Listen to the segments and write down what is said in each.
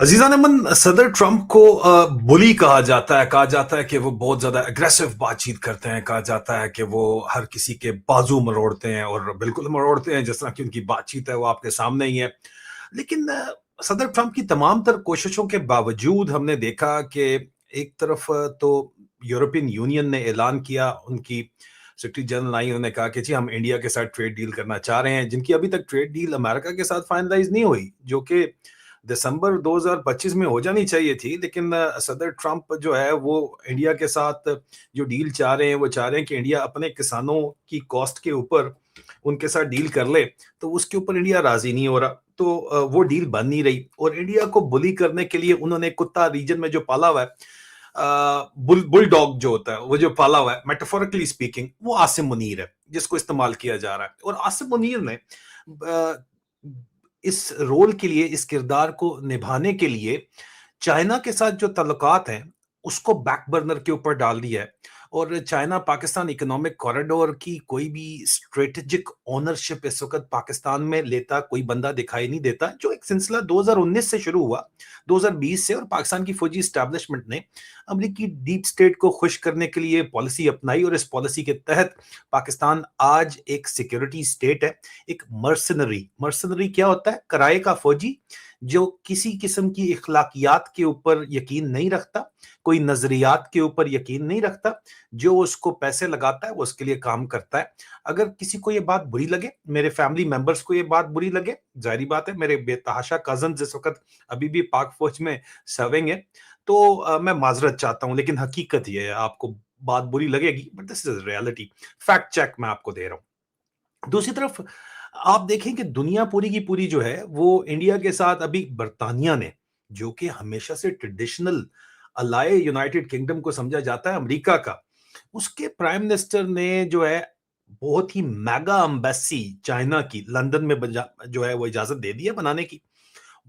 अजीज़ान अमन, सदर ट्रंप को बुली कहा जाता है कि वो बहुत ज़्यादा एग्रेसिव बातचीत करते हैं। कहा जाता है कि वो हर किसी के बाजू मरोड़ते हैं और बिल्कुल मरोड़ते हैं जिस तरह की उनकी बातचीत है वो आपके सामने ही है। लेकिन सदर ट्रंप की तमाम तर कोशिशों के बावजूद हमने देखा कि एक तरफ तो यूरोपियन यूनियन ने ऐलान किया, उनकी सेक्रेटरी जनरल आई, उन्होंने कहा कि जी हम इंडिया के साथ ट्रेड डील करना चाह रहे हैं, जिनकी अभी तक ट्रेड डील अमेरिका के साथ फाइनलाइज नहीं हुई, जो कि दिसंबर 2025 में हो जानी चाहिए थी। लेकिन सदर ट्रंप जो है वो इंडिया के साथ जो डील चाह रहे हैं वो चाह रहे हैं कि इंडिया अपने किसानों की कॉस्ट के ऊपर उनके साथ डील कर ले। तो उसके ऊपर इंडिया राजी नहीं हो रहा, तो वो डील बन नहीं रही। और इंडिया को बुली करने के लिए उन्होंने कुत्ता रीजन में जो पाला हुआ है, बुलडॉग जो होता है वो जो पाला हुआ है, मेटाफोरिकली स्पीकिंग, वो आसिम मुनीर है जिसको इस्तेमाल किया जा रहा है। और आसिम मुनीर ने अ, इस रोल के लिए, इस किरदार को निभाने के लिए चाइना के साथ जो ताल्लुकात हैं उसको बैक बर्नर के ऊपर डाल दिया है। और चाइना पाकिस्तान इकोनॉमिक कॉरिडोर की कोई भी स्ट्रेटेजिक ओनरशिप इस वक्त पाकिस्तान में लेता कोई बंदा दिखाई नहीं देता। जो एक सिलसिला 2019 से शुरू हुआ, 2020 से, और पाकिस्तान की फौजी स्टैब्लिशमेंट ने अमेरिकी डीप स्टेट को खुश करने के लिए पॉलिसी अपनाई, और इस पॉलिसी के तहत पाकिस्तान आज एक सिक्योरिटी स्टेट है। एक मर्सनरी, मर्सनरी क्या होता है? किराए का फौजी जो किसी किस्म की इखलाकियात के ऊपर यकीन नहीं रखता, कोई नजरियात के ऊपर यकीन नहीं रखता, जो उसको पैसे लगाता है वो उसके लिए काम करता है। अगर किसी को ये बात बुरी लगे, मेरे फैमिली मेंबर्स को ये बात बुरी लगे, जाहिर बात है मेरे बेतहाशा कजन जिस वक्त अभी भी पाक फौज में सर्विंग है, तो मैं माजरत चाहता हूं, लेकिन हकीकत ये है, आपको बात बुरी लगेगी but this is reality. Fact check मैं आपको दे रहा हूं। दूसरी तरफ आप देखें कि दुनिया पूरी की पूरी जो है वो इंडिया के साथ, अभी बर्तानिया ने, जो कि हमेशा से ट्रेडिशनल अलाय यूनाइटेड किंगडम को समझा जाता है अमेरिका का, उसके प्राइम मिनिस्टर ने जो है बहुत ही मेगा एम्बेसी चाइना की लंदन में जो है वो इजाजत दे दी है बनाने की।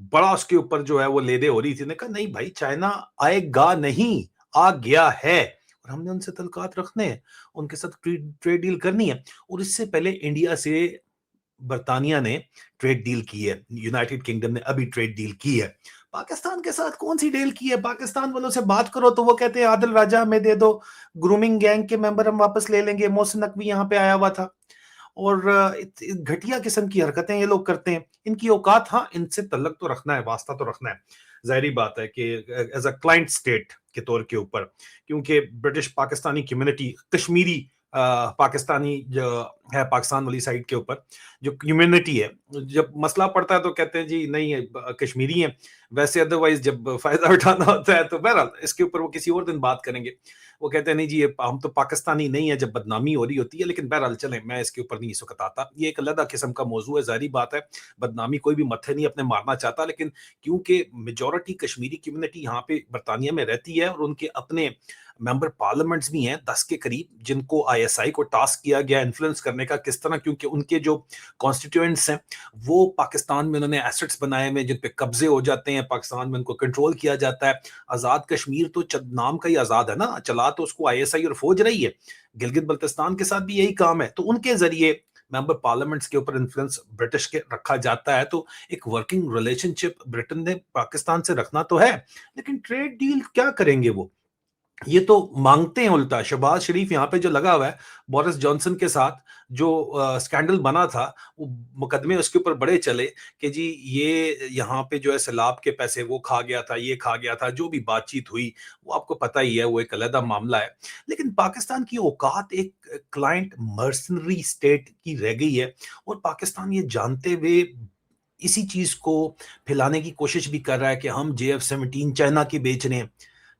बड़ा उसके ऊपर जो है वो लेदे हो रही थी, ने कहा नहीं भाई, चाइना आएगा नहीं, आ गया है, और हमने उनसे तल्लुकात रखने हैं, उनके साथ ट्रेड डील करनी है। और इससे पहले इंडिया से बर्तानिया ने ट्रेड डील की है, यूनाइटेड किंगडम ने अभी ट्रेड डील की है। पाकिस्तान के साथ कौन सी डील की है? पाकिस्तान वालों से बात करो तो वो कहते हैं आदिल राजा हमें दे दो, ग्रूमिंग गैंग के मेंबर हम वापस ले लेंगे, मोहसिन नकवी यहाँ पे आया हुआ था। और घटिया किस्म की हरकतें ये लोग करते हैं। इनकी औकात, हाँ, इनसे तल्लक तो रखना है, वास्ता तो रखना है, जाहिर बात है कि एज अ क्लाइंट स्टेट के तौर के ऊपर, क्योंकि ब्रिटिश पाकिस्तानी कम्युनिटी, कश्मीरी पाकिस्तानी जो है पाकिस्तान वाली साइड के ऊपर जो कम्युनिटी है, जब मसला पड़ता है तो कहते हैं जी नहीं कश्मीरी हैं, वैसे अदरवाइज जब फायदा उठाना होता है तो बहरहाल इसके ऊपर वो किसी और दिन बात करेंगे। वो कहते हैं नहीं जी ये हम तो पाकिस्तानी नहीं है जब बदनामी हो रही होती है। लेकिन बहरहाल चलें, मैं इसके ऊपर नहीं इस वक्त आता, ये एक अलग किस्म का मौजू है, जारी बात है, बदनामी कोई भी मत्थे नहीं अपने मारना चाहता। लेकिन क्योंकि मेजोरिटी कश्मीरी कम्युनिटी यहाँ पे बरतानिया में रहती है और उनके अपने मेंबर पार्लियामेंट्स भी हैं 10 के करीब, जिनको आईएसआई को टास्क किया गया इन्फ्लुएंस करने का, किस तरह, क्योंकि उनके जो कॉन्स्टिट्यूएंट्स हैं वो पाकिस्तान में उन्होंने एसेट्स बनाए हुए जिन पे कब्जे हो जाते हैं, पाकिस्तान में उनको कंट्रोल किया जाता है। आजाद कश्मीर तो नाम का ही आजाद है ना, चला तो उसको आईएसआई और फौज रही है। गिलगित बल्तिस्तान के साथ भी यही काम है, तो उनके जरिए मेंबर पार्लियामेंट्स के ऊपर इन्फ्लुएंस ब्रिटिश के रखा जाता है। तो एक वर्किंग रिलेशनशिप ब्रिटेन ने पाकिस्तान से रखना तो है, लेकिन ट्रेड डील क्या करेंगे वो? ये तो मांगते हैं उल्टा। शहबाज शरीफ यहाँ पे जो लगा हुआ है बोरिस जॉनसन के साथ, जो स्कैंडल बना था, वो मुकदमे उसके ऊपर बड़े चले कि जी ये यहाँ पे जो है सैलाब के पैसे वो खा गया था, ये खा गया था, जो भी बातचीत हुई वो आपको पता ही है, वो एक अलग मामला है। लेकिन पाकिस्तान की औकात एक क्लाइंट मर्सनरी स्टेट की रह गई है, और पाकिस्तान ये जानते हुए इसी चीज को फैलाने की कोशिश भी कर रहा है कि हम JF-17 चाइना की बेच रहे हैं।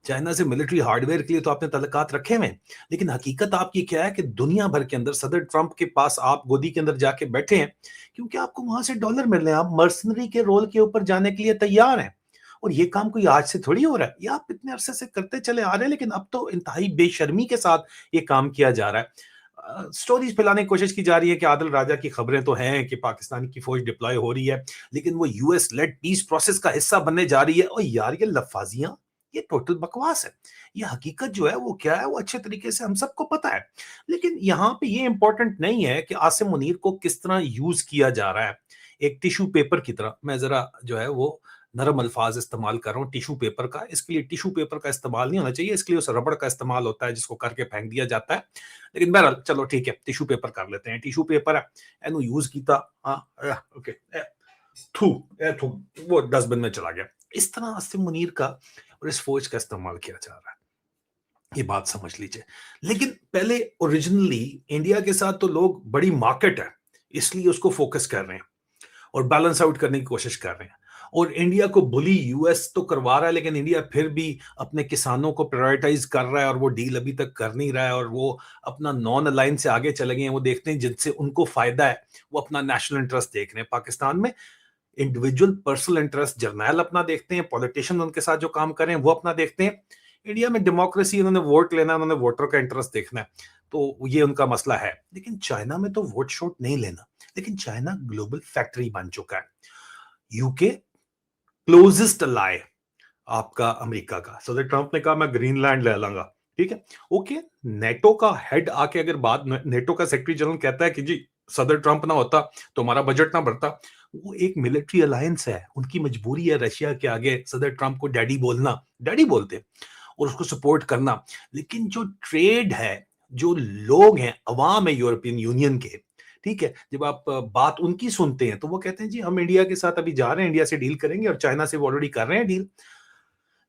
चाइना से मिलिट्री हार्डवेयर के लिए तो आपने तल्लुकात रखे हुए हैं, लेकिन हकीकत आपकी क्या है कि दुनिया भर के अंदर सदर ट्रंप के पास आप गोदी के अंदर जाके बैठे हैं क्योंकि आपको वहां से डॉलर मिल रहे हैं, आप मर्सनरी के रोल के ऊपर जाने के लिए तैयार हैं। और ये काम कोई आज से थोड़ी हो रहा है, ये आप इतने अरसे से करते चले आ रहे हैं, लेकिन अब तो इंतहाई बेशर्मी के साथ ये काम किया जा रहा है। स्टोरीज फैलाने की कोशिश की जा रही है कि आदिल राजा की खबरें तो हैं कि पाकिस्तान की फौज डिप्लॉय हो रही है, लेकिन वो यूएस लेड पीस प्रोसेस का हिस्सा बनने जा रही है। और यार ये लफाजियां, ये टोटल बकवास है। ये हकीकत जो है वो क्या है वो अच्छे तरीके से हम सबको पता है। लेकिन यहाँ पे ये इंपॉर्टेंट नहीं है कि आसिम मुनीर को किस तरह यूज किया जा रहा है, एक टिश्यू पेपर की तरह। मैं जरा जो है वो नरम अल्फाज इस्तेमाल कर रहा हूँ टिश्यू पेपर का, इसके लिए टिश्यू पेपर का इस्तेमाल नहीं होना चाहिए, इसके लिए उस रबड़ का इस्तेमाल होता है जिसको करके फेंक दिया जाता है। लेकिन बहरहाल चलो ठीक है, टिश्यू पेपर कर लेते हैं, टिश्यू पेपर है एनु यूज किया, हाँ ओके, थू थू, वो डस्टबिन में चला गया। इस तरह आसिम मुनीर का और इस फौज का इस्तेमाल किया जा रहा है, ये बात समझ लीजिए। लेकिन पहले ओरिजिनली इंडिया के साथ तो लोग बड़ी मार्केट है इसलिए उसको फोकस कर रहे हैं और बैलेंस आउट करने की कोशिश कर रहे हैं, और इंडिया को बुली यूएस तो करवा रहा है, लेकिन इंडिया फिर भी अपने किसानों को प्रायोरिटाइज कर रहा है और वो डील अभी तक कर नहीं रहा है, और वो अपना नॉन अलाइन से आगे चले गए हैं। वो देखते हैं जिनसे उनको फायदा है, वो अपना नेशनल इंटरेस्ट देख रहे हैं। पाकिस्तान में इंडिविजुअल पर्सनल इंटरेस्ट जर्नैल अपना देखते हैं, पॉलिटिशियन उनके साथ जो काम कर रहे हैं वो अपना देखते हैं। इंडिया में डेमोक्रेसी, उन्होंने वोट लेना, उन्होंने वोटर का इंटरेस्ट देखना है, तो ये उनका मसला है। लेकिन चाइना में तो वोट शोट नहीं लेना, लेकिन चाइना ग्लोबल फैक्ट्री बन चुका है। यूके क्लोजेस्ट अलाय आपका अमेरिका का, सदर ट्रंप ने कहा मैं ग्रीनलैंड ले लूंगा, ठीक है ओके। नेटो का हेड आके अगर बात, नेटो का सेक्रेटरी जनरल कहता है कि जी सदर ट्रंप ना होता तो हमारा बजट ना बढ़ता, वो एक मिलिट्री अलायंस है, उनकी मजबूरी है रशिया के आगे सदर ट्रंप को डैडी बोलना, डैडी बोलते और उसको सपोर्ट करना। लेकिन जो ट्रेड है, जो लोग हैं, अवाम है यूरोपियन यूनियन के, ठीक है, जब आप बात उनकी सुनते हैं तो वो कहते हैं जी हम इंडिया के साथ अभी जा रहे हैं, इंडिया से डील करेंगे, और चाइना से वो ऑलरेडी कर रहे हैं डील।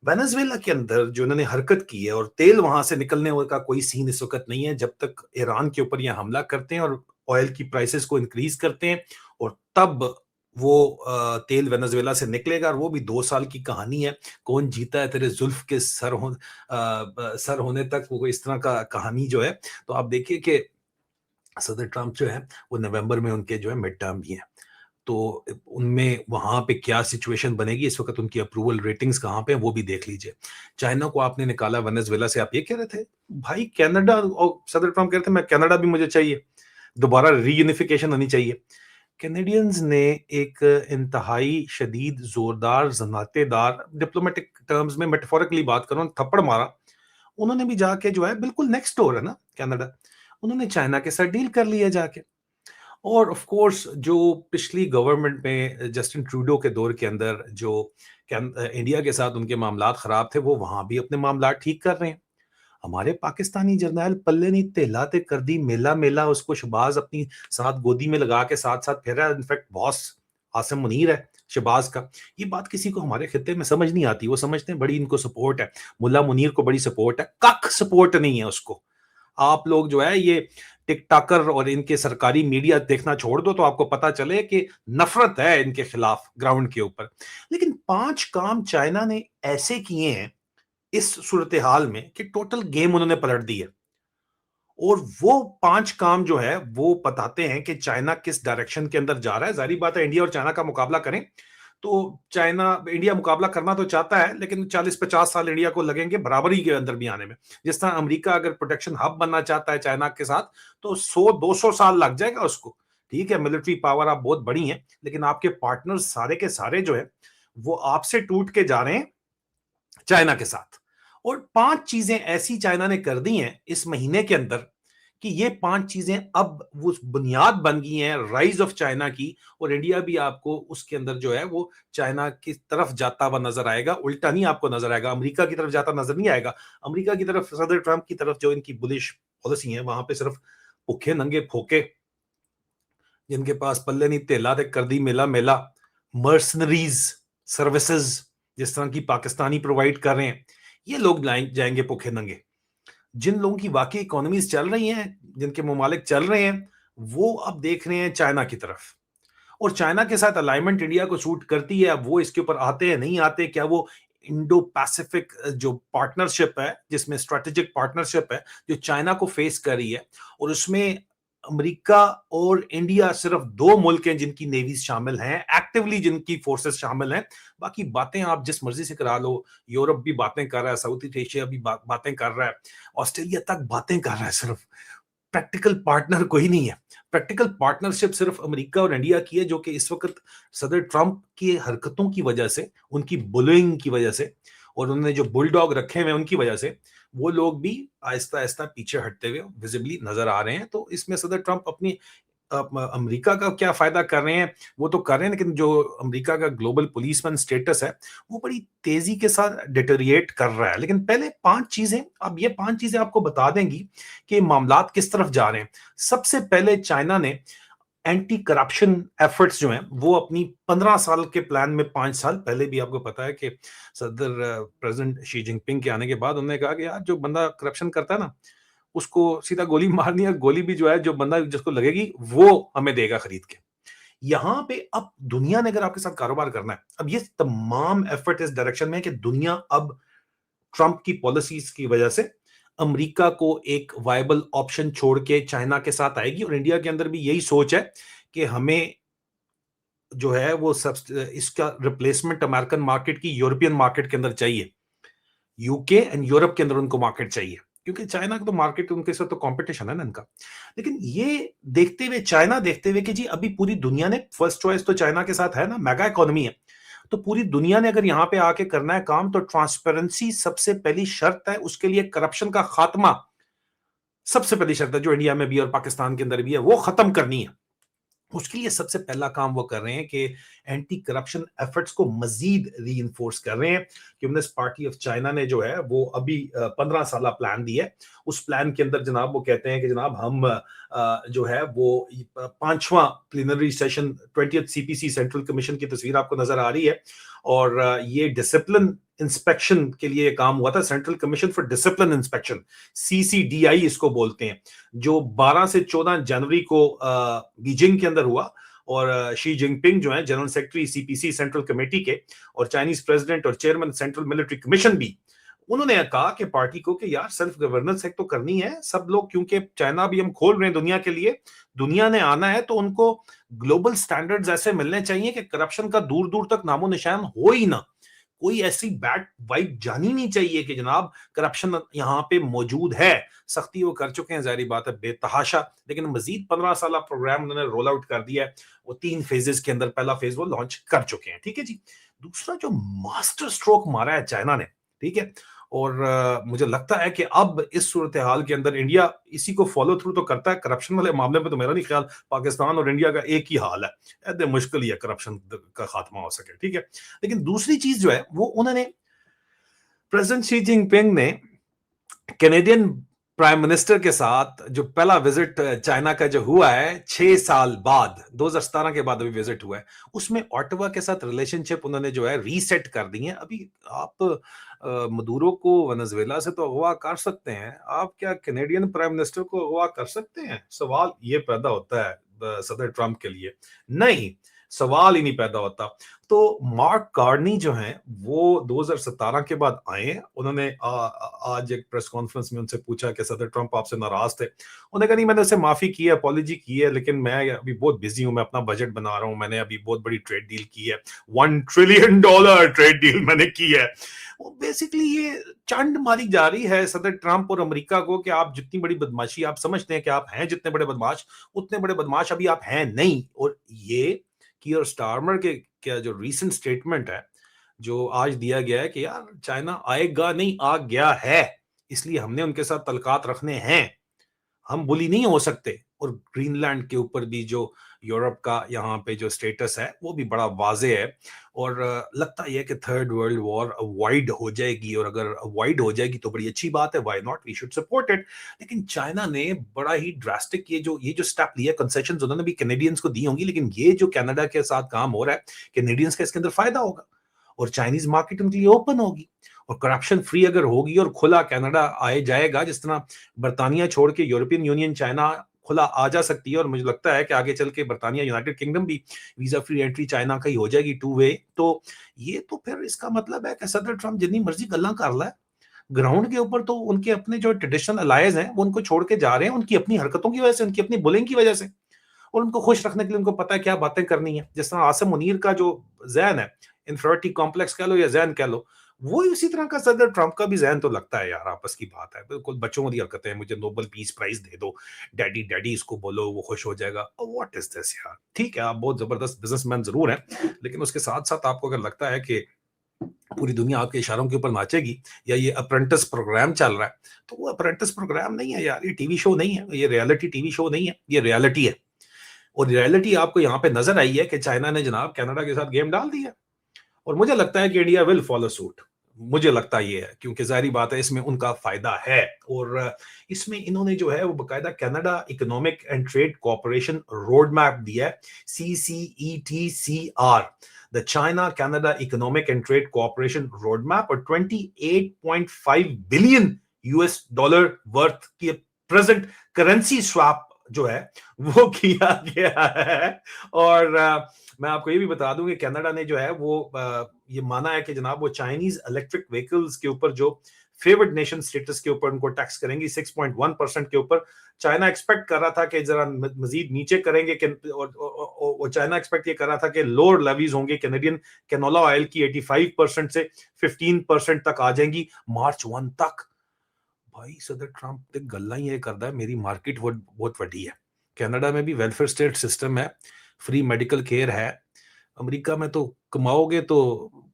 वेनेजुएला के अंदर जो इन्होंने हरकत की है, और तेल वहां से निकलने का कोई सीन इस वक्त नहीं है जब तक ईरान के ऊपर ये हमला करते हैं और ऑयल की प्राइसेस को इंक्रीज करते हैं, और तब वो तेल वेनेजुएला से निकलेगा, और वो भी 2 साल की कहानी है। कौन जीता है तेरे जुल्फ के सर होने तक, वो इस तरह का कहानी जो है। तो आप देखिए कि सदर ट्रंप जो है वो नवंबर में उनके जो है मिड टर्म भी हैं, तो उनमें वहां पे क्या सिचुएशन बनेगी, इस वक्त उनकी अप्रूवल रेटिंग्स कहां पे हैं वो भी देख लीजिए। चाइना को आपने निकाला वेनेजुएला से, आप ये कह रहे थे भाई कनाडा, और सदर ट्रंप कह रहे थे मैं कनाडा भी मुझे चाहिए, दोबारा रीयूनिफिकेशन होनी चाहिए। कैनेडियंस ने एक इंतहाई शदीद जोरदार जनातेदार, डिप्लोमेटिक टर्म्स में मेटाफोरिकली बात करूं, थप्पड़ मारा। उन्होंने भी जाके जो है, बिल्कुल नेक्स्ट डोर है ना कनाडा, उन्होंने चाइना के साथ डील कर लिया जाके। और ऑफ कोर्स जो पिछली गवर्नमेंट में जस्टिन ट्रूडो के दौर के अंदर जो इंडिया के साथ उनके मामलात खराब थे, वो वहां भी अपने मामलात ठीक कर रहे हैं। हमारे पाकिस्तानी जर्नैल पल्ले नहीं तेलाते कर दी, मेला मेला उसको शहबाज अपनी साथ गोदी में लगा के साथ साथ फिर रहा है। इनफैक्ट बॉस आसिम मुनीर है शहबाज का। ये बात किसी को हमारे खित्ते में समझ नहीं आती, वो समझते हैं बड़ी इनको सपोर्ट है, मुल्ला मुनीर को बड़ी सपोर्ट है, कख सपोर्ट नहीं है उसको। आप लोग जो है ये टिकटॉकर और इनके सरकारी मीडिया देखना छोड़ दो तो आपको पता चले कि नफरत है इनके खिलाफ ग्राउंड के ऊपर। लेकिन 5 काम चाइना ने ऐसे किए हैं इस सूरत हाल में कि टोटल गेम उन्होंने पलट दी है, और वो 5 काम जो है वो बताते हैं कि चाइना किस डायरेक्शन के अंदर जा रहा है। जारी बात है इंडिया और चाइना का मुकाबला करें तो चाइना, इंडिया मुकाबला करना तो चाहता है, लेकिन 40-50 साल इंडिया को लगेंगे बराबरी के अंदर भी आने में। जिस तरह अमेरिका अगर प्रोटेक्शन हब बनना चाहता है चाइना के साथ, तो 100-200 साल लग जाएगा उसको। ठीक है, मिलिट्री पावर आप बहुत बड़ी हैं, लेकिन आपके पार्टनर्स सारे के सारे जो है वो आपसे टूट के जा रहे हैं चाइना के साथ। और 5 चीजें ऐसी चाइना ने कर दी हैं इस महीने के अंदर कि ये 5 चीजें अब वो बुनियाद बन गई हैं राइज ऑफ चाइना की, और इंडिया भी आपको उसके अंदर जो है वो चाइना की तरफ जाता हुआ नजर आएगा, उल्टा नहीं आपको नजर आएगा, अमेरिका की तरफ जाता नजर नहीं आएगा। अमेरिका की तरफ, सदर ट्रंप की तरफ जो इनकी बुलिश पॉलिसी है, वहां पे सिर्फ भूखे नंगे फोके जिनके पास पल्ले नहीं तेला ते कर दी मेला मेला, मर्सनरीज सर्विसेज जिस तरह की पाकिस्तानी प्रोवाइड कर रहे हैं, ये लोग जाएंगे भूखे नंगे। जिन लोगों की वाकई इकोनॉमीज चल रही हैं, जिनके ममालिक चल रहे हैं, वो अब देख रहे हैं चाइना की तरफ। और चाइना के साथ अलाइनमेंट इंडिया को सूट करती है, अब वो इसके ऊपर आते हैं नहीं आते, क्या वो इंडो पैसिफिक जो पार्टनरशिप है, जिसमें स्ट्रेटेजिक पार्टनरशिप है जो चाइना को फेस कर रही है, और उसमें अमेरिका और इंडिया सिर्फ 2 मुल्क हैं जिनकी नेवीज शामिल हैं, एक्टिवली जिनकी फोर्सेस शामिल हैं। बाकी बातें आप जिस मर्जी से करा लो, यूरोप भी बातें कर रहा है, साउथ ईस्ट एशिया भी बातें कर रहा है, ऑस्ट्रेलिया तक बातें कर रहा है, सिर्फ प्रैक्टिकल पार्टनर कोई नहीं है। प्रैक्टिकल पार्टनरशिप सिर्फ अमेरिका और इंडिया की है, जो कि इस वक्त सदर ट्रंप की हरकतों की वजह से, उनकी बुलिंग की वजह से, और उन्होंने जो बुलडॉग रखे हुए उनकी वजह से, वो लोग भी आहिस्ता आहिस्ता पीछे हटते हुए विजिबली नजर आ रहे हैं। तो इसमें सदर ट्रंप अपनी अमेरिका का क्या फायदा कर रहे हैं, वो तो कर रहे हैं, लेकिन जो अमेरिका का ग्लोबल पुलिसमैन स्टेटस है, वो बड़ी तेजी के साथ डिटेरिएट कर रहा है। लेकिन पहले 5 चीजें, अब ये 5 चीजें आपको बता देंगी कि मामलात किस तरफ जा रहे हैं। सबसे पहले चाइना ने एंटी करप्शन एफर्ट्स जो हैं वो अपनी 15 साल के प्लान में, 5 साल पहले भी आपको पता है कि सदर प्रेसिडेंट शी जिनपिंग के आने के बाद उन्होंने कहा कि यार जो बंदा करप्शन करता है ना, उसको सीधा गोली मारनी है, गोली भी जो है जो बंदा जिसको लगेगी वो हमें देगा खरीद के। यहां पे अब दुनिया ने अगर आपके साथ कारोबार करना है, अब ये तमाम एफर्ट इस डायरेक्शन में है कि दुनिया अब ट्रंप की पॉलिसीज की वजह से अमेरिका को एक वायबल ऑप्शन छोड़ के चाइना के साथ आएगी, और इंडिया के अंदर भी यही सोच है कि हमें जो है वो सब इसका रिप्लेसमेंट अमेरिकन मार्केट की यूरोपियन मार्केट के अंदर चाहिए। यूके एंड यूरोप के अंदर उनको मार्केट चाहिए, क्योंकि चाइना का तो मार्केट, उनके साथ तो कंपटीशन है ना इनका। लेकिन ये देखते हुए, चाइना देखते हुए कि जी अभी पूरी दुनिया ने फर्स्ट चॉइस तो चाइना के साथ है ना, मेगा इकोनॉमी है, तो पूरी दुनिया ने अगर यहां पे आके करना है काम, तो ट्रांसपेरेंसी सबसे पहली शर्त है, उसके लिए करप्शन का खात्मा सबसे पहली शर्त है, जो इंडिया में भी और पाकिस्तान के अंदर भी है, वो खत्म करनी है। उसके लिए सबसे पहला काम वो कर रहे हैं कि एंटी करप्शन एफर्ट्स को मजीद रीइंफोर्स कर रहे हैं। कम्युनिस्ट पार्टी ऑफ चाइना ने जो है वो अभी 15 साल प्लान दिया है। उस प्लान के अंदर जनाब वो कहते हैं कि जनाब हम जो है वो 5वां plenary session 20th CPC central commission की तस्वीर आपको नजर आ रही है, और ये डिसिप्लिन इंस्पेक्शन के लिए काम हुआ था, central commission for discipline inspection, CCDI इसको बोलते हैं, जो 12 से 14 जनवरी को बीजिंग के अंदर हुआ। और शी जिनपिंग जो है general secretary CPC central committee के, और चाइनीज प्रेसिडेंट और चेयरमैन सेंट्रल मिलिट्री कमीशन भी, उन्होंने कहा कि पार्टी को कि यार सेल्फ गवर्नेंस एक तो करनी है सब लोग, क्योंकि चाइना भी हम खोल रहे हैं दुनिया के लिए, दुनिया ने आना है, तो उनको ग्लोबल स्टैंडर्ड्स ऐसे मिलने चाहिए कि करप्शन का दूर दूर तक नामो निशान हो ही ना, कोई ऐसी बैड वाइब जानी नहीं चाहिए कि जनाब करप्शन यहां पे मौजूद है। सख्ती वो कर चुके हैं, जारी बात है, बेतहाशा, लेकिन मजीद 15 साल प्रोग्राम उन्होंने रोल आउट कर दिया है। वो 3 फेजेस के अंदर पहला फेज वो लॉन्च कर चुके हैं, ठीक है जी। दूसरा जो मास्टर स्ट्रोक मारा है चाइना ने, ठीक है, और मुझे लगता है कि अब इस सूरत हाल के अंदर इंडिया इसी को फॉलो थ्रू तो करता है। करप्शन वाले मामले में तो मेरा नहीं ख्याल पाकिस्तान और इंडिया का एक ही हाल है, ऐसे मुश्किल ही है करप्शन का खात्मा हो सके, ठीक है। लेकिन दूसरी चीज जो है वो उन्होंने, प्रेसिडेंट शी जिनपिंग ने कैनेडियन प्राइम मिनिस्टर के साथ जो पहला विजिट चाइना का जो हुआ है 6 साल बाद, 2017 के बाद अभी विजिट हुआ है, उसमें ऑटवा के साथ रिलेशनशिप उन्होंने जो है रीसेट कर दी है। अभी आप मदुरो को वेनेजुएला से तो अगवा कर सकते हैं, आप क्या कैनेडियन प्राइम मिनिस्टर को अगवा कर सकते हैं? सवाल ये पैदा होता है सदर ट्रंप के लिए, नहीं, सवाल ही नहीं पैदा होता। तो मार्क कार्नी जो हैं वो 2017 के बाद आए। उन्होंने आज एक प्रेस कॉन्फ्रेंस में उनसे पूछा कि सदर ट्रंप आपसे नाराज थे, उन्होंने कहा नहीं, मैंने उससे माफी की है, अपॉलॉजी की है, लेकिन मैं अभी बहुत बिजी हूं, मैं अपना बजट बना रहा हूं, मैंने अभी बहुत बड़ी ट्रेड डील की है, $1 ट्रिलियन ट्रेड डील मैंने की है। वो बेसिकली ये चंड मारी जा रही है सदर ट्रंप और अमेरिका को कि आप जितनी बड़ी बदमाशी आप समझते हैं कि आप हैं जितने बड़े बदमाश, उतने बड़े बदमाश अभी आप हैं नहीं। और ये कियर स्टारमर के क्या जो रीसेंट स्टेटमेंट है जो आज दिया गया है कि यार चाइना आएगा नहीं, आ गया है, इसलिए हमने उनके साथ तलकात रखने हैं, हम बुली नहीं हो सकते। और ग्रीनलैंड के ऊपर भी जो यूरोप का यहाँ पे जो स्टेटस है वो भी बड़ा वाजे है। और लगता यह है कि थर्ड वर्ल्ड वॉर अवॉइड हो जाएगी, और अगर अवॉइड हो जाएगी तो बड़ी अच्छी बात है, why not, we should support it. लेकिन चाइना ने बड़ा ही ड्रास्टिक ये जो स्टेप लिया, कंसेशंस उन्होंने भी कैनेडियंस को दी होंगी, लेकिन ये जो कनाडा के साथ काम हो रहा है, कैनेडियंस का इसके अंदर फायदा होगा, और चाइनीज मार्केट उनके लिए ओपन होगी, और करप्शन फ्री अगर होगी और खुला कनाडा आए जाएगा, जिस तरह बर्तानिया छोड़ के यूरोपियन यूनियन चाइना खुला आ जा सकती है, और मुझे लगता है कि आगे चल के बर्तानिया यूनाइटेड किंगडम भी वीजा फ्री एंट्री चाइना का ही हो जाएगी, 2 वे। तो ये तो फिर इसका मतलब है कि सदर ट्रंप जितनी मर्जी गल्ला कर ला है, ग्राउंड के ऊपर तो उनके अपने जो ट्रेडिशनल अलायंस हैं वो उनको छोड़ के जा रहे हैं, उनकी अपनी हरकतों की वजह से, उनकी अपनी बुलिंग की वजह से, और उनको खुश रखने के लिए उनको पता है क्या बातें करनी है। जिस तरह आसिम मुनीर का जो जहन है, इंफेरिटी कॉम्प्लेक्स कह लो या जहन कह लो, वो उसी तरह का सदर ट्रंप का भी जहन तो लगता है यार, आपस की बात है, बिल्कुल बच्चों वाली हरकतें हैं, मुझे नोबेल पीस प्राइज दे दो, डैडी डैडी इसको बोलो, वो खुश हो जाएगा। व्हाट इज दिस यार? ठीक है, आप बहुत जबरदस्त बिजनेसमैन जरूर हैं, लेकिन उसके साथ साथ आपको अगर लगता है कि पूरी दुनिया आपके इशारों के ऊपर नाचेगी, या ये अप्रेंटिस प्रोग्राम चल रहा है, तो वो अप्रेंटिस प्रोग्राम नहीं है यार, ये टीवी शो नहीं है, ये रियलिटी टीवी शो नहीं है, ये रियलिटी है। और रियलिटी आपको यहां पे नजर आई है कि चाइना ने जनाब कनाडा के साथ गेम डाल दिया, और मुझे लगता है कि इंडिया विल फॉलो सूट। मुझे लगता ये है, क्योंकि जाहिर बात है इसमें उनका फायदा है। और इसमें इन्होंने जो है वो बकायदा Canada economic and trade cooperation road map दिया है, CCETCR, the China Canada economic and trade cooperation road map, और 28.5 बिलियन US डॉलर वर्थ की प्रेजेंट करेंसी स्वैप जो है वो किया गया है। और मैं आपको ये भी बता दूं कि कनाडा ने जो है वो ये माना है कि जनाब वो चाइनीज इलेक्ट्रिक व्हीकल्स के ऊपर जो फेवर्ड नेशन स्टेटस के ऊपर उनको टैक्स करेंगी 6.1% के ऊपर। चाइना एक्सपेक्ट कर रहा था कि जरा मजीद नीचे करेंगे, और चाइना एक्सपेक्ट ये कर रहा था कि लोअर लेवीज होंगे कैनेडियन कैनोला ऑयल की 85% से 15% तक आ जाएंगी मार्च 1 तक। भाई सदर ट्रंप ते गल्ला ही ये करता है, मेरी मार्केट बहुत वड्डी है। कनाडा में भी वेलफेयर स्टेट सिस्टम है, फ्री मेडिकल केयर है। अमेरिका में तो कमाओगे तो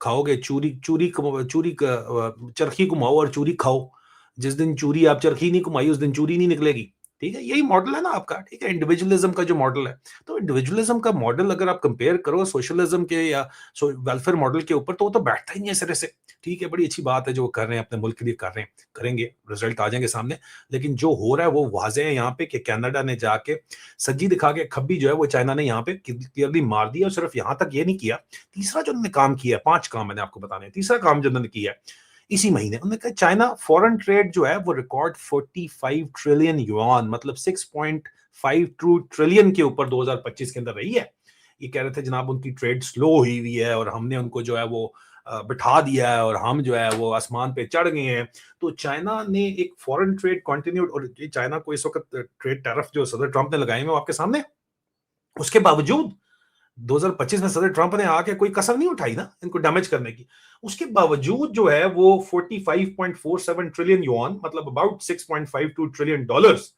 खाओगे, चूरी चूरी चूरी चरखी घुमाओ और चूरी खाओ। जिस दिन चूरी आप चरखी नहीं घुमाई उस दिन चूरी नहीं निकलेगी। ठीक है, यही मॉडल है ना आपका। ठीक है, इंडिविजुअलिज्म का जो मॉडल है, तो इंडिविजुअलिज्म का मॉडल अगर आप कंपेयर करो सोशलिज्म के या वेलफेयर मॉडल के ऊपर, तो वो तो बैठता ही नहीं है सिरे से। ठीक है, बड़ी अच्छी बात है जो वो कर रहे हैं, अपने मुल्क के लिए कर रहे हैं, करेंगे, रिजल्ट आ जाएंगे सामने। लेकिन जो हो रहा है वो वाजे है यहाँ पे कि कनाडा ने जाके सज्जी दिखा के खब्बी जो है वो चाइना ने यहाँ पे क्लियरली मार दी। और सिर्फ यहाँ तक ये नहीं किया, तीसरा जो उन्होंने काम किया, 5 काम मैंने आपको बताने, तीसरा काम जो उन्होंने किया इसी महीने, उन्होंने कहा चाइना फॉरेन ट्रेड जो है वो रिकॉर्ड 45 ट्रिलियन युआन, मतलब 6.52 ट्रिलियन के ऊपर 2025 के अंदर रही है। ये कह रहे थे जनाब उनकी ट्रेड स्लो हुई है और हमने उनको जो है वो बिठा दिया है और हम जो है वो आसमान पे चढ़ गए हैं। तो चाइना ने एक फॉरेन ट्रेड कंटिन्यूड, और चाइना को इस वक्त ट्रेड टैरिफ जो सदर ट्रंप ने लगाए हैं वो आपके सामने, उसके बावजूद 2025 में सदर ट्रंप ने आके कोई कसर नहीं उठाई ना इनको डैमेज करने की। उसके बावजूद जो है वो 45.47 ट्रिलियन युआन, मतलब अबाउट 6.52 ट्रिलियन डॉलर्स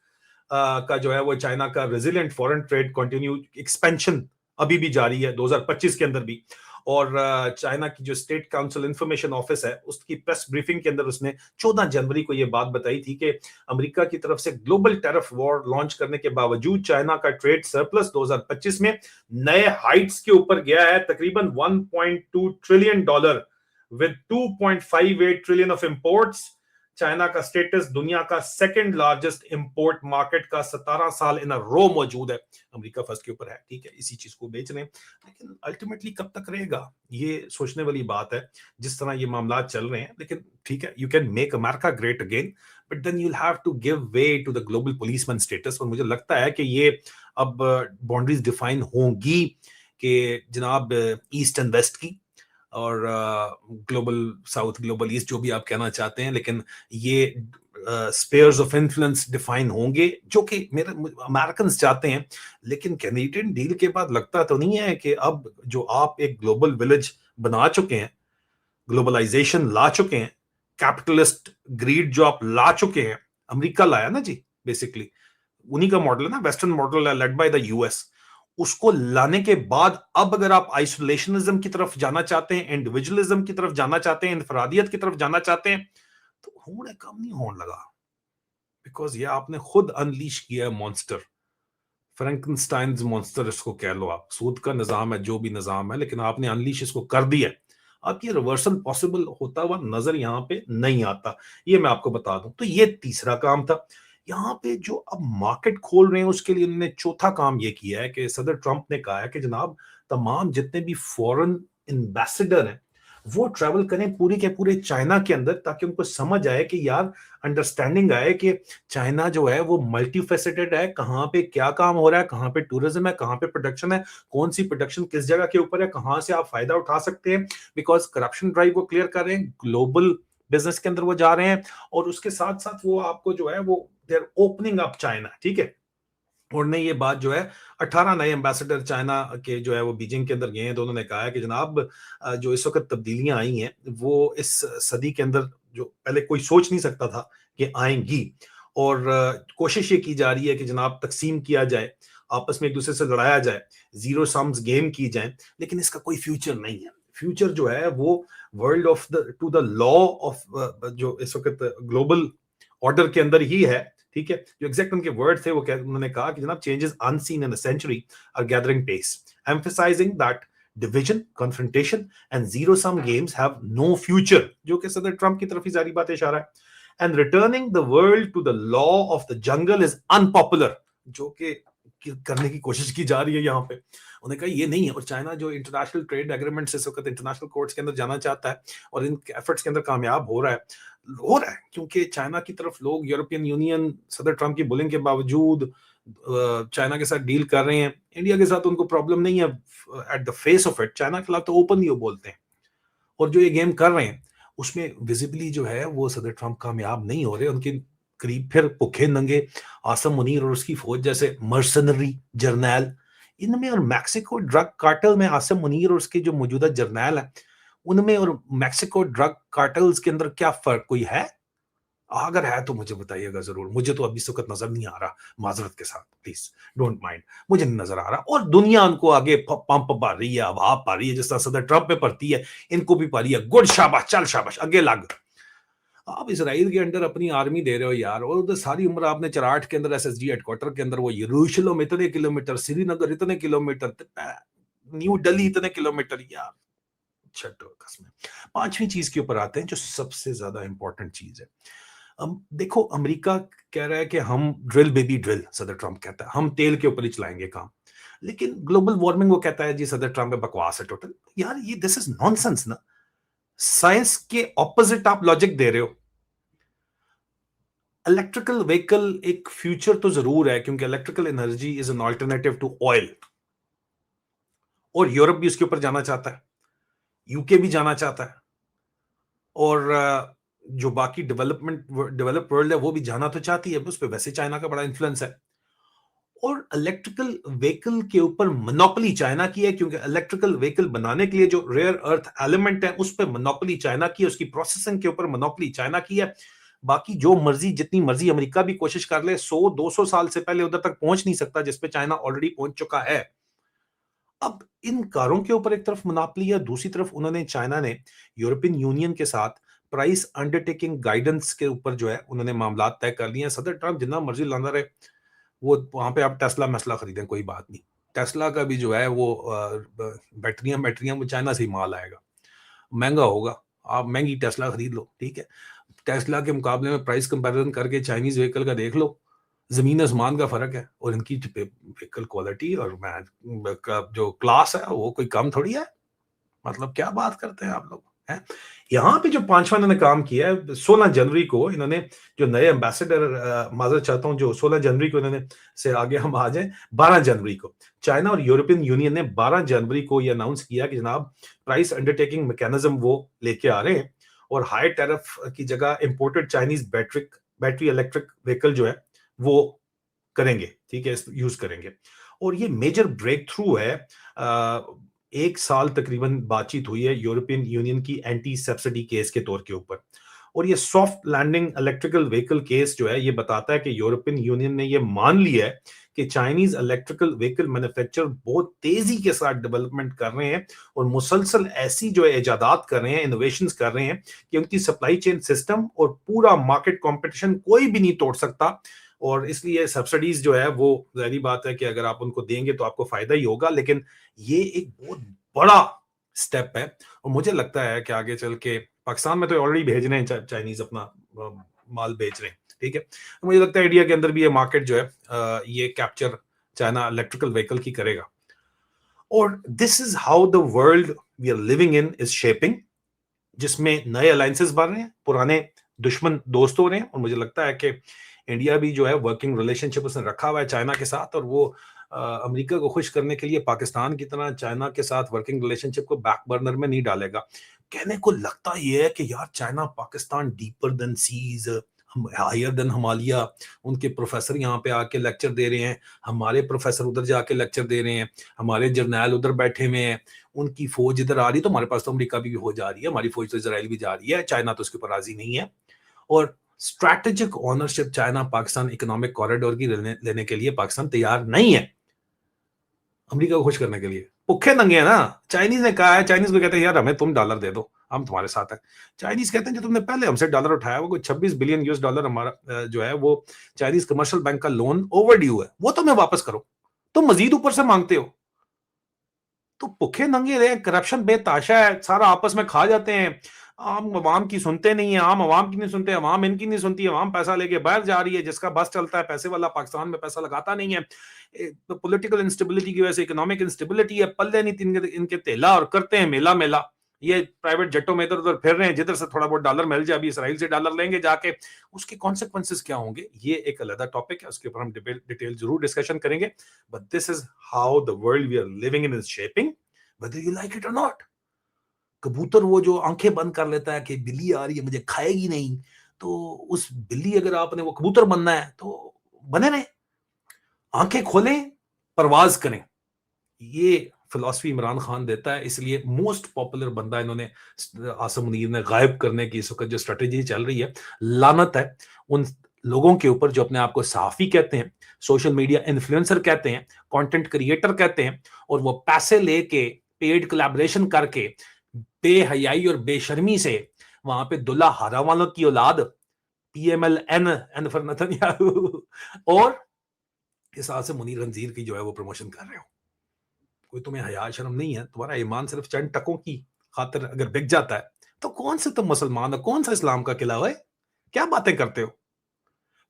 का जो है वो चाइना का resilient foreign trade continue expansion अभी भी जारी है 2025 के अंदर भी। और चाइना की जो स्टेट काउंसिल इंफॉर्मेशन ऑफिस है उसकी प्रेस ब्रीफिंग के अंदर उसने 14 जनवरी को यह बात बताई थी कि अमेरिका की तरफ से ग्लोबल टैरिफ वॉर लॉन्च करने के बावजूद चाइना का ट्रेड सरप्लस 2025 में नए हाइट्स के ऊपर गया है, तकरीबन 1.2 trillion dollar with 2.58 trillion of imports. China का स्टेटस दुनिया का सेकंड लार्जेस्ट इंपोर्ट मार्केट का 17 साल इन अ रो मौजूद है। अमेरिका फर्स्ट के ऊपर है, ठीक है, इसी चीज को बेच रहे हैं। लेकिन अल्टीमेटली कब तक रहेगा ये सोचने वाली बात है, जिस तरह ये मामला चल रहे हैं। लेकिन ठीक है, you can make America great again, but then you have to give way to the global policeman status. और मुझे लगता है कि ये अब बाउंड्रीज डिफाइन होंगी कि जनाब ईस्ट एंड वेस्ट की, और ग्लोबल साउथ, ग्लोबल ईस्ट, जो भी आप कहना चाहते हैं। लेकिन ये स्पेयर्स ऑफ इन्फ्लुएंस डिफाइन होंगे जो कि मेरे अमेरिकन चाहते हैं। लेकिन कैनेडियन डील के बाद लगता तो नहीं है कि अब जो आप एक ग्लोबल विलेज बना चुके हैं, ग्लोबलाइजेशन ला चुके हैं, कैपिटलिस्ट ग्रीड जो आप ला चुके हैं, अमेरिका लाया ना जी, बेसिकली उन्हीं का मॉडल है ना, वेस्टर्न मॉडल है लेड बाय द यूएस। उसको लाने के बाद अब अगर आप आइसोलेशनिज्म की तरफ जाना चाहते हैं, इंडिविजुअलिज्म की तरफ जाना चाहते हैं, इनफरादियत की तरफ जाना चाहते हैं, तो होने कम नहीं होने लगा। बिकॉज ये आपने खुद अनलीश किया है मॉन्स्टर, फ्रैंकनस्टाइन्स मॉन्स्टर इसको कह लो आप, सूद का निजाम है जो भी निजाम है, लेकिन आपने अनलीश इसको कर दिया। अब ये रिवर्सल पॉसिबल होता हुआ नजर यहां पे नहीं आता, ये मैं आपको बता दूं। तो ये तीसरा काम था। यहाँ पे जो अब मार्केट खोल रहे हैं उसके लिए उन्होंने चौथा काम ये किया है कि सदर ट्रंप ने कहा है कि जनाब तमाम जितने भी फॉरेन एम्बेसडर हैं वो ट्रैवल करें पूरी के पूरे चाइना के अंदर, ताकि उनको समझ आए कि यार, अंडरस्टैंडिंग आए कि चाइना जो है वो मल्टी फेसेटेड है, कहाँ पे क्या काम हो रहा है, कहाँ पे टूरिज्म है, कहाँ पे प्रोडक्शन है, कौन सी प्रोडक्शन किस जगह के ऊपर है, कहाँ से आप फायदा उठा सकते हैं। बिकॉज करप्शन ड्राइव वो क्लियर कर रहे हैं, ग्लोबल बिजनेस के अंदर वो जा रहे हैं, और उसके साथ साथ वो आपको जो है वो they are opening up China. ठीक है, उन्होंने ये बात जो है 18 नए एम्बेसडर चाइना के जो है वो बीजिंग के अंदर गए हैं, तो उन्होंने कहा है कि जनाब जो इस वक्त तब्दीलियां आई हैं वो इस सदी के अंदर जो पहले कोई सोच नहीं सकता था कि आएंगी। और कोशिश ये की जा रही है कि जनाब तकसीम किया जाए, आपस में एक दूसरे से लड़ाया जाए, जीरो सम्स गेम की जाए, लेकिन इसका कोई फ्यूचर नहीं है। फ्यूचर जो है वो world of the two the law of जो इस वक्त ग्लोबल ऑर्डर के अंदर ही है। ठीक है, जो एग्जैक्ट उनके वर्ड थे वो उन्होंने कहा कि जनाब changes unseen in the century are gathering pace, emphasising that division, confrontation and zero sum games have no future, जो कि सदर ट्रंप की तरफ ही जारी बात इशारा है। And returning the world to the law of the jungle is unpopular, जो कि करने की कोशिश की जा रही है यहाँ पे। उन्होंने कहा ये नहीं है, और चाइना जो इंटरनेशनल ट्रेड एग्रीमेंट से इस वक्त इंटरनेशनल कोर्ट्स के अंदर जाना चाहता है और इन एफर्ट्स के अंदर कामयाब हो रहा है क्योंकि चाइना की तरफ लोग, यूरोपियन यूनियन सदर ट्रंप की बुलिंग के बावजूद चाइना के साथ डील कर रहे हैं। इंडिया के साथ उनको प्रॉब्लम नहीं है at the face of it, China के खिलाफ तो ओपनली वो बोलते हैं, और जो ये गेम कर रहे हैं उसमें विजिबली जो है वो सदर ट्रंप कामयाब नहीं हो रहे। उनके करीब फिर भुखे नंगे आसम मुनीर और उसकी फौज जैसे मर्सनरी जर्नैल इनमें, और मैक्सिको ड्रग कार्टेल में आसम मुनीर और उसके जो मौजूदा जर्नैल है उनमें और मैक्सिको ड्रग कार्टेल्स के अंदर क्या फर्क कोई है? अगर है तो मुझे बताइएगा जरूर, मुझे तो अभी इस वक्त नजर नहीं आ रहा, माजरत के साथ, प्लीज डोंट माइंड, मुझे नहीं नजर आ रहा। और दुनिया उनको आगे पंप पा रही है, हवा पा रही है, जिस तरह सदर ट्रंप पे पड़ती है इनको भी पा रही है। गुड, शाबाश, चल शाबाश, आगे लग। आप इसराइल के अंदर अपनी आर्मी दे रहे हो यार, और उधर सारी उम्र आपने चराट के अंदर एसएसजी हेडक्वार्टर के अंदर वो यरूशलेम इतने किलोमीटर, श्रीनगर इतने किलोमीटर, न्यू दिल्ली इतने किलोमीटर यार, छठो कसम। पांचवी चीज के ऊपर आते हैं जो सबसे ज्यादा इंपॉर्टेंट चीज है। देखो, अमेरिका कह रहा है कि हम ड्रिल बेबी ड्रिल, सदर ट्रंप कहता है हम तेल के ऊपर ही चलाएंगे काम, लेकिन ग्लोबल वार्मिंग वो कहता है जी सदर ट्रंप है, बकवास है टोटल। यार ये दिस इज नॉनसेंस ना, साइंस के ऑपोजिट आप लॉजिक दे रहे हो। इलेक्ट्रिकल व्हीकल एक फ्यूचर तो जरूर है क्योंकि electrical energy is an alternative to oil, और यूरोप भी उसके ऊपर जाना चाहता है, यूके भी जाना चाहता है, और जो बाकी डेवलप वर्ल्ड है वो भी जाना तो चाहती है, उस पर वैसे चाइना का बड़ा इन्फ्लुएंस है। और इलेक्ट्रिकल व्हीकल के ऊपर मोनोपोली चाइना की है क्योंकि इलेक्ट्रिकल व्हीकल बनाने के लिए जो रेयर अर्थ एलिमेंट है उस पर मोनोपोली चाइना की है, उसकी प्रोसेसिंग के ऊपर मोनोपोली चाइना की है। बाकी जो मर्जी, जितनी मर्जी अमेरिका भी कोशिश कर ले, 100-200 साल से पहले उधर तक पहुंच नहीं सकता जिसपे चाइना ऑलरेडी पहुंच चुका है। अब इन कारों के ऊपर एक तरफ मोनोपोली है, दूसरी तरफ उन्होंने, चाइना ने यूरोपियन यूनियन के साथ प्राइस अंडरटेकिंग गाइडेंस के ऊपर जो है उन्होंने मामला तय कर लिए हैं। सदर ट्रंप जितना मर्जी लाना रहे, वो वहां पे आप टेस्ला मसला खरीदें, कोई बात नहीं, टेस्ला का भी जो है वो बैटरियां वो चाइना से ही माल आएगा, महंगा होगा, आप महंगी टेस्ला खरीद लो, ठीक है। टेस्ला के मुकाबले में प्राइस कंपैरिजन करके चाइनीज व्हीकल का देख लो, जमीन आसमान का फर्क है, और इनकी व्हीकल क्वालिटी और जो क्लास है वो कोई कम थोड़ी है। मतलब क्या बात करते हैं आप लोग हैं। यहाँ पे जो पांचवा इन्होंने काम किया है, 16 जनवरी को इन्होंने जो नए एम्बेसडर, माजर चाहता हूं, जो 16 जनवरी को इन्होंने से आगे हम आ जाए, 12 जनवरी को चाइना और यूरोपियन यूनियन ने 12 जनवरी को यह अनाउंस किया कि जनाब प्राइस अंडरटेकिंग मैकेनिज्म वो लेके आ रहे हैं, और हाई टैरिफ की जगह imported Chinese battery electric vehicle जो है वो करेंगे, ठीक है, यूज करेंगे। और ये मेजर ब्रेक थ्रू है। एक साल तकरीबन बातचीत हुई है यूरोपियन यूनियन की एंटी सब्सिडी केस के तौर के ऊपर, और ये soft landing electrical vehicle case जो है ये बताता है कि यूरोपियन यूनियन ने ये मान लिया है कि चाइनीज इलेक्ट्रिकल व्हीकल मैन्युफैक्चरर बहुत तेजी के साथ डेवलपमेंट कर रहे हैं और मुसलसल ऐसी जो है इजादात कर रहे हैं, इनोवेशंस कर रहे हैं कि उनकी सप्लाई चेन सिस्टम और पूरा मार्केट कंपटीशन कोई भी नहीं तोड़ सकता। और इसलिए सब्सिडीज जो है वो जाहिर बात है कि अगर आप उनको देंगे तो आपको फायदा ही होगा, लेकिन ये एक बहुत बड़ा स्टेप है। और मुझे लगता है कि आगे चल के पाकिस्तान में तो ऑलरेडी भेज रहे हैं चाइनीज अपना माल बेच रहे हैं, ठीक है, तो मुझे लगता है इंडिया के अंदर भी ये मार्केट जो है ये कैप्चर चाइना इलेक्ट्रिकल व्हीकल की करेगा। और this is how the world we are living in is shaping, जिसमें नए अलायंसेस बन रहे हैं, पुराने दुश्मन दोस्त हो रहे हैं। और मुझे लगता है कि इंडिया भी जो है वर्किंग रिलेशनशिप उसने रखा हुआ है चाइना के साथ, और वो अमेरिका को खुश करने के लिए पाकिस्तान की तरह चाइना के साथ वर्किंग रिलेशनशिप को बैक बर्नर में नहीं डालेगा। कहने को लगता ये है कि यार China Pakistan deeper than seas, higher than Himalaya, उनके प्रोफेसर यहाँ पे आके लेक्चर दे रहे हैं, हमारे प्रोफेसर उधर जाके लेक्चर दे रहे हैं, हमारे जर्नैल उधर बैठे हुए हैं, उनकी फौज इधर आ रही, तो हमारे पास तो अमेरिका भी हो जा रही है, हमारी फौज तो इसराइल भी जा रही है, चाइना तो उसके ऊपर राजी नहीं है। और strategic ownership China Pakistan economic corridor की लेने के लिए पाकिस्तान तैयार नहीं है अमेरिका को खुश करने के लिए। भुखे नंगे है ना, चाइनीज ने कहा है, चाइनीज को कहते हैं यार हमें तुम डॉलर दे दो, हम तुम्हारे साथ हैं। चाइनीज कहते हैं जो तुमने पहले हमसे डॉलर उठाया वो कोई 26 बिलियन यूएस डॉलर हमारा जो है वो चाइनीज कमर्शियल बैंक का लोन ओवर ड्यू है, वो तुम्हें वापस करो। तुम मजीद ऊपर से मांगते हो। तो भूखे नंगे रहे, करप्शन बेताशा है, सारा आपस में खा जाते हैं। आम अवाम की सुनते नहीं है, आम अवाम की नहीं सुनते, अवाम इनकी नहीं सुनती, अवाम पैसा लेके बाहर जा रही है, जिसका बस चलता है पैसे वाला पाकिस्तान में पैसा लगाता नहीं है। पॉलिटिकल इंस्टेबिलिटी की वजह से इकोनॉमिक इंस्टेबिलिटी है, पल्ले नहीं इनके इनके तेला, और करते हैं मेला मेला। ये प्राइवेट जेटों में इधर उधर फिर रहे हैं, जिधर से थोड़ा बहुत डॉलर मिल जाए, अभी इसराइल से डॉलर लेंगे जाके, उसके कॉन्सिक्वेंसेस क्या होंगे, ये एक अलग टॉपिक है, उसके ऊपर हम डिटेल जरूर डिस्कशन करेंगे। But this is how the world we are living in is shaping, whether you like it or not। कबूतर वो जो आंखें बंद कर लेता है कि बिल्ली आ रही है मुझे खाएगी नहीं, तो उस बिल्ली अगर आपने वो कबूतर बनना है तो बने रहे, आंखें खोलें, परवाज करें। ये फिलॉसफी इमरान खान देता है, इसलिए मोस्ट पॉपुलर बंदा इन्होंने आसिम मुनीर ने गायब करने की इस वक्त जो स्ट्रेटेजी चल रही है, लानत है उन लोगों के ऊपर जो अपने आप को सहाफी कहते हैं, सोशल मीडिया इन्फ्लुएंसर कहते हैं, कंटेंट क्रिएटर कहते हैं, और वो पैसे लेके पेड कोलैबोरेशन करके बेहयाई और बेशर्मी से वहां पे दुल्ला हरा वालों की औलाद पीएमएलएन एन फॉर नेतन्याहू और इस आसिम मुनीर रंजीर की जो है वो प्रमोशन कर रहे हो। कोई तुम्हें हया शर्म नहीं है? तुम्हारा ईमान सिर्फ चंद टकों की खातिर अगर बिक जाता है तो कौन से तुम मुसलमान हो? कौन सा इस्लाम का किला है? क्या बातें करते हो?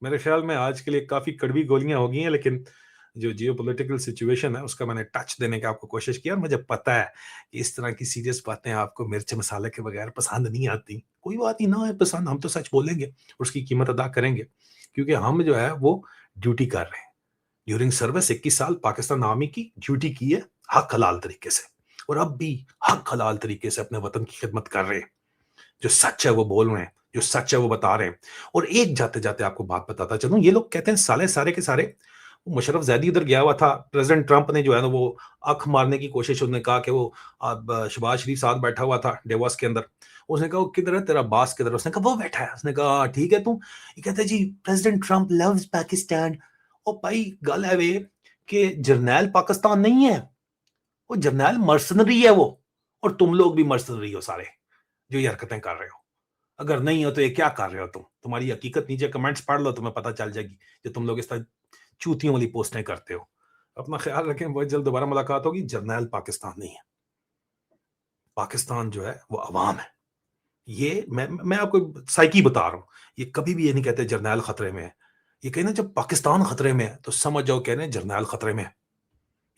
मेरे ख्याल में आज के लिए काफी कड़वी गोलियां हो गई हैं, लेकिन जो जियो पॉलिटिकल सिचुएशन है उसका मैंने टच देने की आपको कोशिश किया। मुझे पता है कि इस तरह की सीरियस बातें आपको मिर्च मसाले के बगैर पसंद नहीं आती। कोई बात ही ना है पसंद, हम तो सच बोलेंगे, उसकी कीमत अदा करेंगे, क्योंकि हम जो है वो ड्यूटी कर रहे हैं। ड्यूरिंग सर्विस 21 साल पाकिस्तान आर्मी की ड्यूटी की है, हक हलाल तरीके से, और अब भी हक हलाल तरीके से अपने वतन की खिदमत कर रहे हैं। जो सच है वो बोल रहे हैं, जो सच है वो बता रहे हैं। और एक जाते जाते आपको बात बताता चलूं, ये लोग कहते हैं साले सारे के सारे मुशर्रफ जैदी उधर गया हुआ था, प्रेसिडेंट ट्रंप ने जो है ना वो आंख मारने की कोशिश, उन्होंने कहा कि वो अब शहबाज शरीफ साथ बैठा हुआ था डेवोस के अंदर। उसने कहा वो किधर है तेरा बास किधर है? उसने कहा वो बैठा है। उसने कहा "हाँ, ठीक है तू"। ये कहता है जी प्रेसिडेंट ट्रंप लव्स पाकिस्तान। ओ भाई गल है वे कि जर्नैल पाकिस्तान नहीं है, वो जर्नैल मर्सनरी है वो, और तुम लोग भी मर्सनरी हो सारे जो ये हरकतें कर रहे हो। अगर नहीं हो तो ये क्या कर रहे हो तुम? तुम्हारी हकीकत नीचे कमेंट्स पढ़ लो, तुम्हें पता चल जाएगी जो तुम लोग इस तरह चूतियों वाली पोस्टें करते हो। अपना ख्याल रखें, बहुत जल्द दोबारा मुलाकात होगी। जर्नैल पाकिस्तान नहीं है, पाकिस्तान जो है वो अवाम है। ये मैं आपको साइकी बता रहा हूँ। ये कभी भी ये नहीं कहते जर्नैल खतरे में है। ये कहना जब पाकिस्तान खतरे में है तो समझ जाओ कह रहे हैं जर्नैल खतरे में है।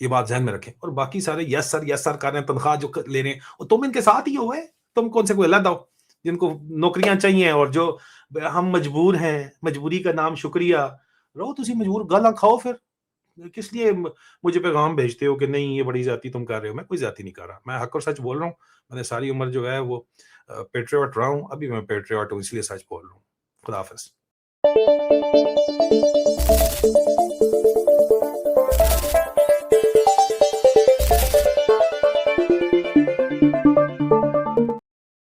ये बात ज़हन में रखें। और बाकी सारे यस सर कर रहे हैं, तनख्वाह जो ले रहे हैं, और तुम इनके साथ ही हो गए। तुम कौन से कोई अलग हो जिनको नौकरियां चाहिए, और जो हम मजबूर हैं, मजबूरी का नाम शुक्रिया। रहो तुसी मजबूर, गाला खाओ फिर। किस लिए मुझे पैगाम भेजते हो कि नहीं ये बड़ी ज्यादती तुम कर रहे हो? मैं कोई ज्यादती नहीं कर रहा, मैं हक और सच बोल रहा हूँ। मैंने सारी उम्र जो है वो पेट्रियट रहा हूँ, अभी मैं पेट्रियट हूँ इसलिए सच बोल रहा हूँ। खुदा हाफिज।